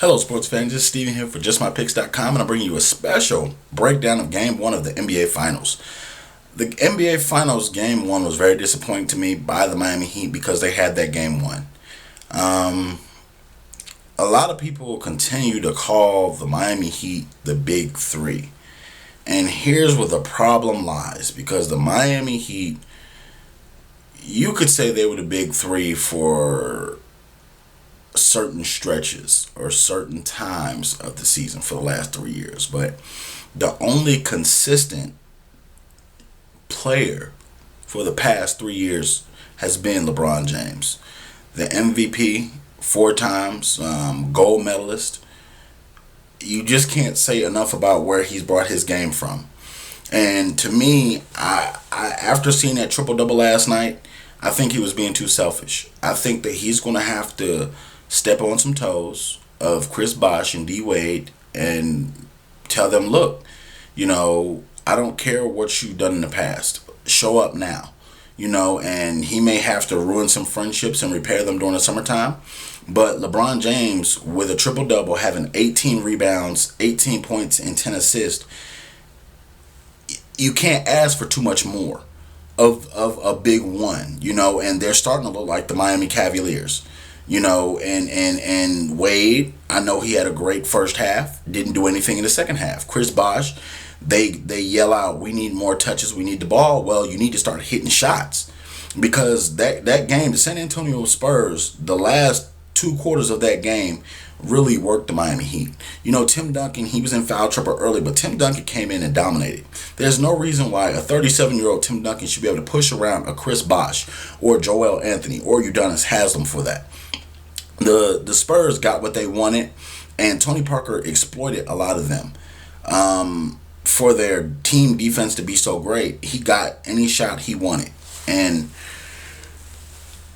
Hello, sports fans. This is Steven here for JustMyPicks.com, and I'm bringing you a special breakdown of Game 1 of the NBA Finals. The NBA Finals Game 1 was very disappointing to me by the Miami Heat because they had that Game 1. A lot of people continue to call the Miami Heat the Big Three. And here's where the problem lies, because the Miami Heat, you could say they were the Big Three for certain stretches or certain times of the season for the last 3 years, but the only consistent player for the past 3 years has been LeBron James, the MVP, 4 times gold medalist. You just can't say enough about where he's brought his game from. And to me, I after seeing that triple double last night, I think he was being too selfish. I think that he's going to have to step on some toes of Chris Bosh and D Wade and tell them, look, I don't care what you've done in the past. Show up now. And he may have to ruin some friendships and repair them during the summertime. But LeBron James, with a triple-double, having 18 rebounds, 18 points, and 10 assists, you can't ask for too much more of a big one, and they're starting to look like the Miami Cavaliers. And Wade, I know he had a great first half, didn't do anything in the second half. Chris Bosh, they yell out, we need more touches, we need the ball. Well, you need to start hitting shots, because that game, the San Antonio Spurs, the last 2 quarters of that game really worked the Miami Heat. Tim Duncan, he was in foul trouble early, but Tim Duncan came in and dominated. There's no reason why a 37-year-old Tim Duncan should be able to push around a Chris Bosh or Joel Anthony or Udonis Haslem for that. The Spurs got what they wanted, and Tony Parker exploited a lot of them. For their team defense to be so great, he got any shot he wanted. And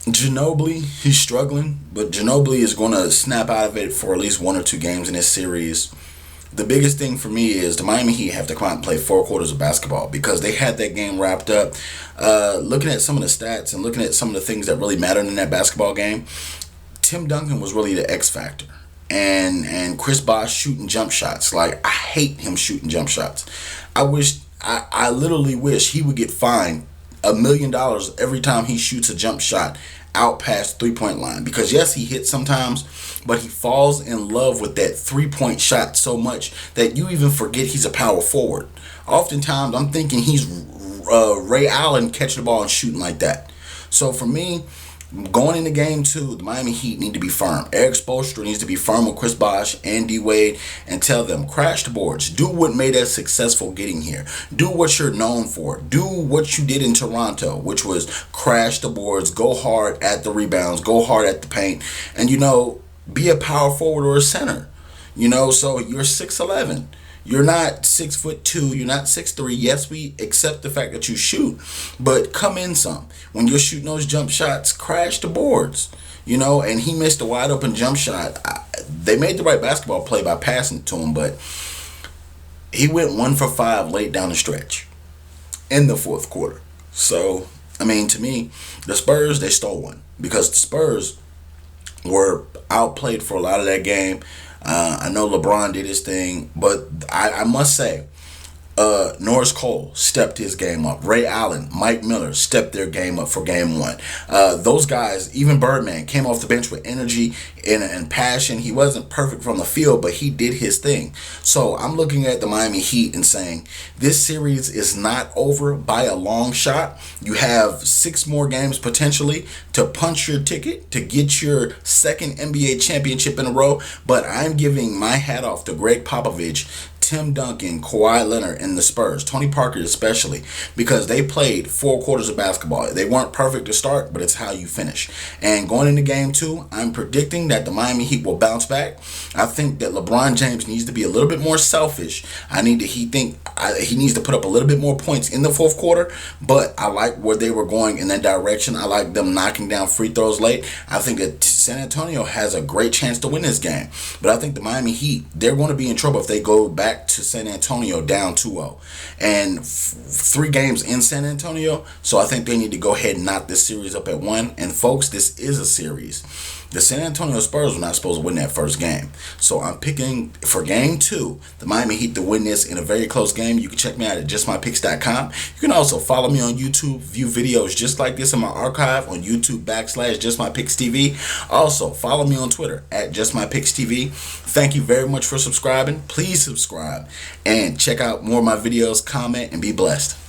Ginobili, he's struggling, but Ginobili is going to snap out of it for at least 1 or 2 games in this series. The biggest thing for me is the Miami Heat have to come out and play 4 quarters of basketball, because they had that game wrapped up. Looking at some of the stats and looking at some of the things that really mattered in that basketball game, Tim Duncan was really the X factor. And Chris Bosh shooting jump shots. Like, I hate him shooting jump shots. I literally wish he would get fined $1 million every time he shoots a jump shot out past 3-point line. Because yes, he hits sometimes, but he falls in love with that 3-point shot so much that you even forget he's a power forward. Oftentimes, I'm thinking he's Ray Allen catching the ball and shooting like that. So for me, going into game 2, the Miami Heat need to be firm. Eric Spoelstra needs to be firm with Chris Bosh and D Wade and tell them, crash the boards. Do what made us successful getting here. Do what you're known for. Do what you did in Toronto, which was crash the boards, go hard at the rebounds, go hard at the paint, and, be a power forward or a center. So you're 6'11". You're not 6'2", you're not 6'3". Yes, we accept the fact that you shoot, but come in some. When you're shooting those jump shots, crash the boards. And he missed a wide open jump shot. They made the right basketball play by passing it to him, but he went 1 for 5 late down the stretch in the 4th quarter. So, to me, the Spurs, they stole one, because the Spurs were outplayed for a lot of that game. I know LeBron did his thing, but I must say, Norris Cole stepped his game up. Ray Allen, Mike Miller stepped their game up for game 1. Those guys, even Birdman, came off the bench with energy and passion. He wasn't perfect from the field, but he did his thing. So I'm looking at the Miami Heat and saying, this series is not over by a long shot. You have 6 more games potentially to punch your ticket to get your 2nd NBA championship in a row. But I'm giving my hat off to Greg Popovich, Tim Duncan, Kawhi Leonard, and the Spurs, Tony Parker especially, because they played 4 quarters of basketball. They weren't perfect to start, but it's how you finish. And going into game 2, I'm predicting that the Miami Heat will bounce back. I think that LeBron James needs to be a little bit more selfish. He needs to put up a little bit more points in the 4th quarter, but I like where they were going in that direction. I like them knocking down free throws late. I think that San Antonio has a great chance to win this game, but I think the Miami Heat, they're going to be in trouble if they go back to San Antonio down 2-0 and 3 games in San Antonio. So I think they need to go ahead and knock this series up at 1. And folks, this is a series. The San Antonio Spurs were not supposed to win that first game. So I'm picking for game 2, the Miami Heat to win this in a very close game. You can check me out at justmypicks.com. You can also follow me on YouTube, view videos just like this in my archive on YouTube.com/JustMyPicksTV. Also, follow me on Twitter at JustMyPicksTV. Thank you very much for subscribing. Please subscribe and check out more of my videos, comment, and be blessed.